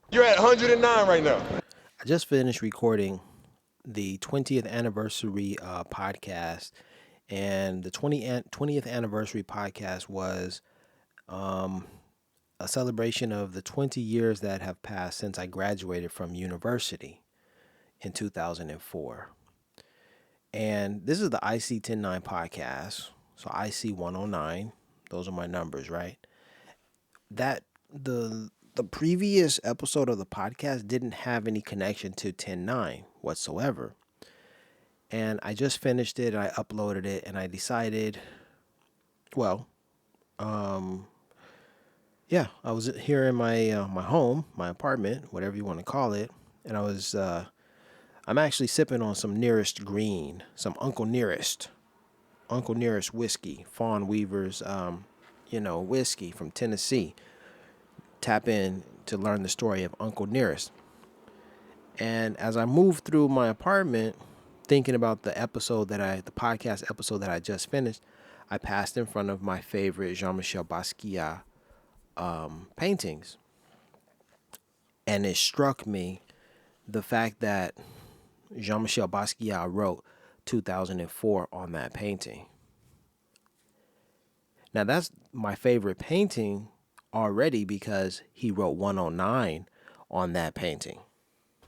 You're at 109 right now. I just finished recording the 20th anniversary podcast, and the 20th anniversary podcast was um, a celebration of the 20 years that have passed since I graduated from university in 2004. And this is the IC 109 podcast. So IC 109, those are my numbers, right? That the previous episode of the podcast didn't have any connection to 109 whatsoever. And I just finished it. I uploaded it, and I decided, well, um, yeah, I was here in my home, my apartment, whatever you want to call it, and I'm actually sipping on some Nearest Green, some Uncle Nearest whiskey, Fawn Weaver's, whiskey from Tennessee. Tap in to learn the story of Uncle Nearest. And as I moved through my apartment, thinking about the podcast episode that I just finished, I passed in front of my favorite Jean-Michel Basquiat paintings, and it struck me the fact that Jean-Michel Basquiat wrote 2004 on that painting. Now that's my favorite painting already because he wrote 109 on that painting.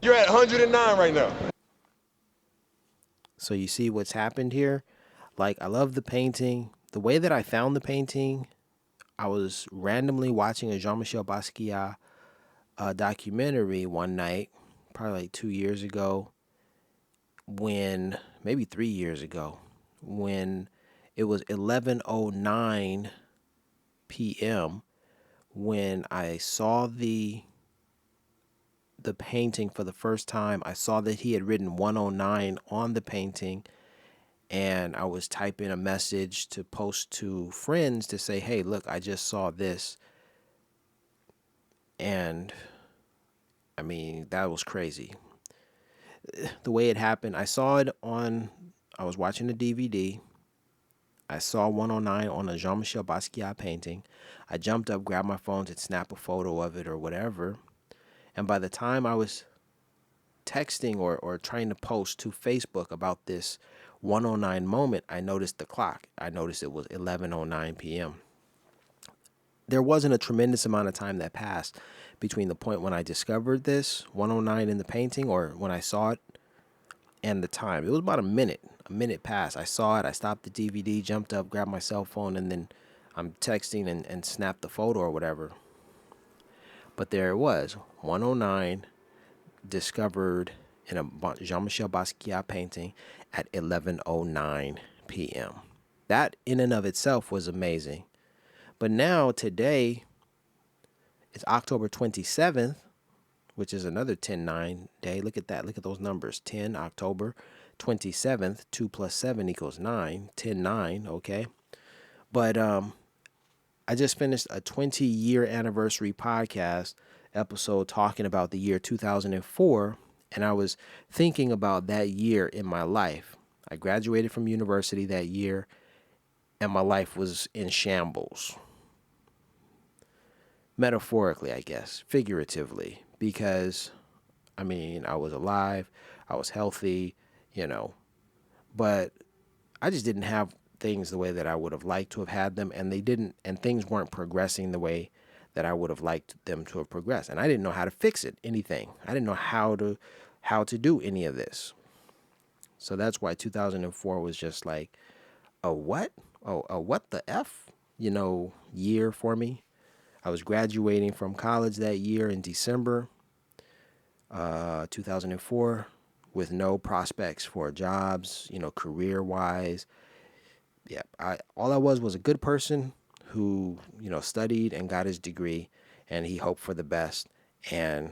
You're at 109 right now. So you see what's happened here? Like, I love the painting. The way that I found the painting, I was randomly watching a Jean-Michel Basquiat documentary one night, probably like 2 years ago, maybe 3 years ago, when it was 11:09 p.m. when I saw the painting for the first time. I saw that he had written 109 on the painting, and I was typing a message to post to friends to say, "Hey, look, I just saw this." And I mean, that was crazy. The way it happened, I was watching the DVD. I saw 109 on a Jean-Michel Basquiat painting. I jumped up, grabbed my phone to snap a photo of it or whatever. And by the time I was texting or trying to post to Facebook about this 109 moment, I noticed the clock. I noticed it was 11:09 p.m. There wasn't a tremendous amount of time that passed between the point when I discovered this 109 in the painting or when I saw it and the time. It was about a minute. A minute passed. I saw it. I stopped the DVD, jumped up, grabbed my cell phone, and then I'm texting and snapped the photo or whatever. But there it was, 109, discovered in a Jean-Michel Basquiat painting at 11:09 p.m. That in and of itself was amazing. But now today it's October 27th, which is another 10-9 day. Look at that. Look at those numbers. 10 October 27th, 2 plus 7 equals 9. 10-9, okay? But I just finished a 20-year anniversary podcast episode talking about the year 2004, and I was thinking about that year in my life. I graduated from university that year, and my life was in shambles. Metaphorically, I guess, figuratively, because I mean, I was alive, I was healthy, you know, but I just didn't have things the way that I would have liked to have had them, and they didn't, and things weren't progressing the way that I would have liked them to have progressed, and I didn't know how to fix it, anything. I didn't know how to do any of this. So that's why 2004 was just like a what? Oh, a what the f? Year for me. I was graduating from college that year in December 2004 with no prospects for jobs, career wise. Yeah, all I was a good person who, studied and got his degree, and he hoped for the best, and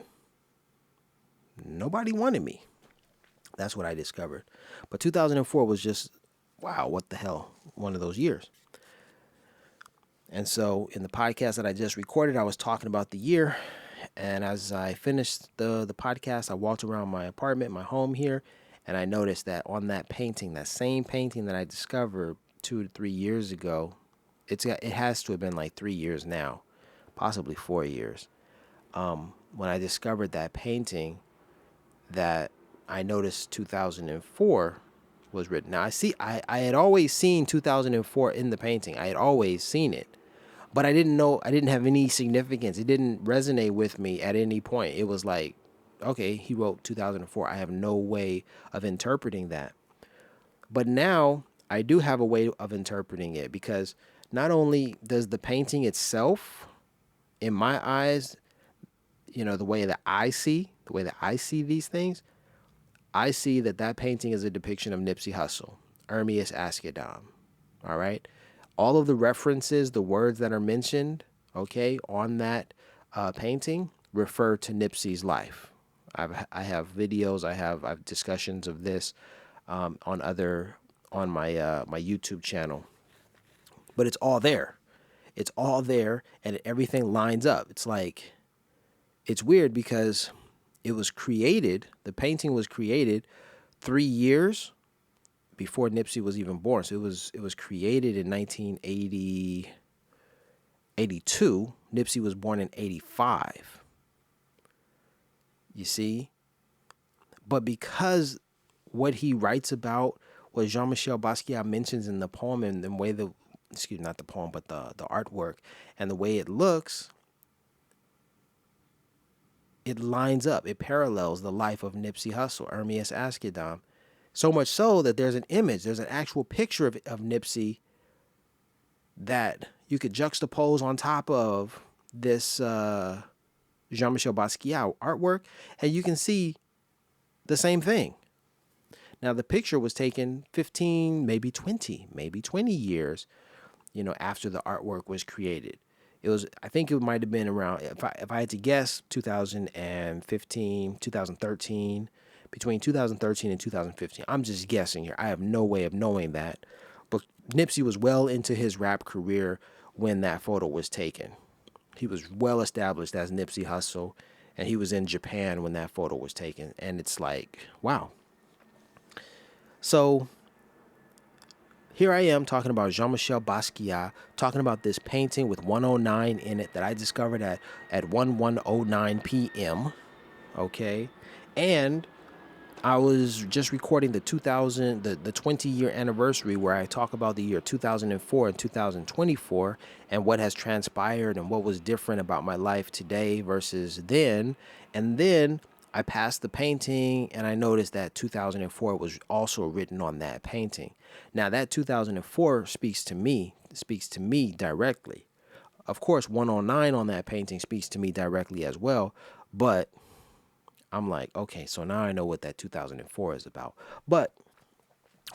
nobody wanted me. That's what I discovered. But 2004 was just, wow, what the hell, one of those years. And so in the podcast that I just recorded, I was talking about the year. And as I finished the podcast, I walked around my apartment, my home here, and I noticed that on that painting, that same painting that I discovered 2 to 3 years ago, it has to have been like 3 years now, possibly 4 years. when I discovered that painting that I noticed 2004 was written. Now I had always seen 2004 in the painting. I had always seen it. But I didn't know, I didn't have any significance. It didn't resonate with me at any point. It was like, okay, he wrote 2004. I have no way of interpreting that. But now I do have a way of interpreting it, because not only does the painting itself, in my eyes, the way that I see these things, I see that that painting is a depiction of Nipsey Hussle, Ermias Askedam. All right. All of the references, the words that are mentioned, okay, on that painting refer to Nipsey's life. I have videos, I've discussions of this on my YouTube channel, but it's all there. It's all there, and everything lines up. It's like, it's weird because it was created. The painting was created 3 years before Nipsey was even born. So it was created in 1980, 82. Nipsey was born in 85. You see? But because what he writes about, what Jean-Michel Basquiat mentions in the poem, and the way not the poem, but the artwork and the way it looks, it lines up. It parallels the life of Nipsey Hussle, Ermias Askedam. So much so that there's an actual picture of Nipsey that you could juxtapose on top of this Jean-Michel Basquiat artwork, and you can see the same thing. Now, the picture was taken 15, maybe 20 years, after the artwork was created. I think it might have been around, if I had to guess, 2015, 2013, between 2013 and 2015. I'm just guessing here. I have no way of knowing that. But Nipsey was well into his rap career when that photo was taken. He was well established as Nipsey Hussle, and he was in Japan when that photo was taken. And it's like, wow. So here I am talking about Jean-Michel Basquiat, talking about this painting with 109 in it that I discovered at 1109 p.m. Okay. And I was just recording the 20-year anniversary, where I talk about the year 2004 and 2024 and what has transpired and what was different about my life today versus then. And then I passed the painting and I noticed that 2004 was also written on that painting. Now that 2004 speaks to me directly. Of course, 109 on that painting speaks to me directly as well, but I'm like, okay, so now I know what that 2004 is about. But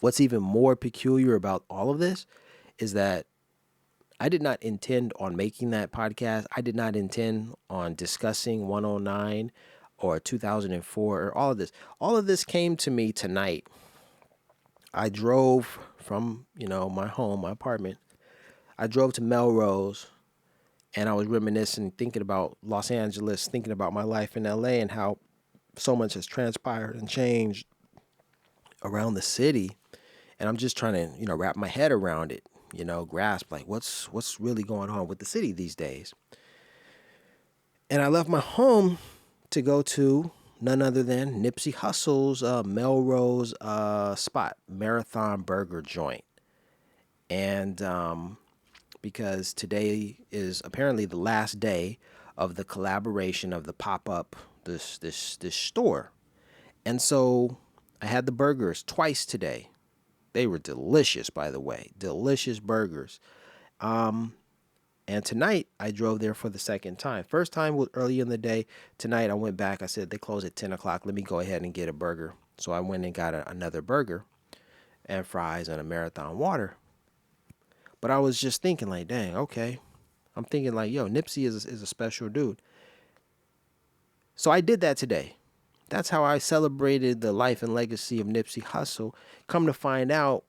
what's even more peculiar about all of this is that I did not intend on making that podcast. I did not intend on discussing 109 or 2004 or all of this. All of this came to me tonight. I drove from, my home, my apartment. I drove to Melrose, and I was reminiscing, thinking about Los Angeles, thinking about my life in LA and how so much has transpired and changed around the city, and I'm just trying to wrap my head around it, grasp like what's really going on with the city these days. And I left my home to go to none other than Nipsey Hussle's Melrose spot, Marathon Burger Joint. And because today is apparently the last day of the collaboration of the pop-up, this store. And so I had the burgers twice today. They were delicious, by the way. Delicious burgers. And tonight I drove there for the second time. First time was early in the day. Tonight I went back. I said, they close at 10 o'clock. Let me go ahead and get a burger. So I went and got another burger and fries and a marathon water. But I was just thinking like, dang, okay. I'm thinking like, yo, Nipsey is a special dude. So I did that today. That's how I celebrated the life and legacy of Nipsey Hussle. Come to find out,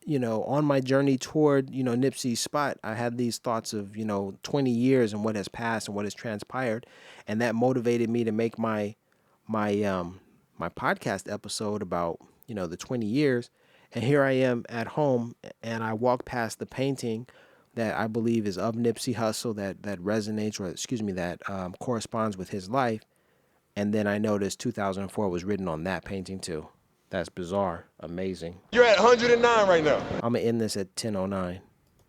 on my journey toward, Nipsey's spot, I had these thoughts of, 20 years and what has passed and what has transpired. And that motivated me to make my podcast episode about, the 20 years. And here I am at home, and I walk past the painting that I believe is of Nipsey Hussle that resonates, or excuse me, that corresponds with his life. And then I noticed 2004 was written on that painting too. That's bizarre. Amazing. You're at 109 right now. I'm gonna end this at 10:09.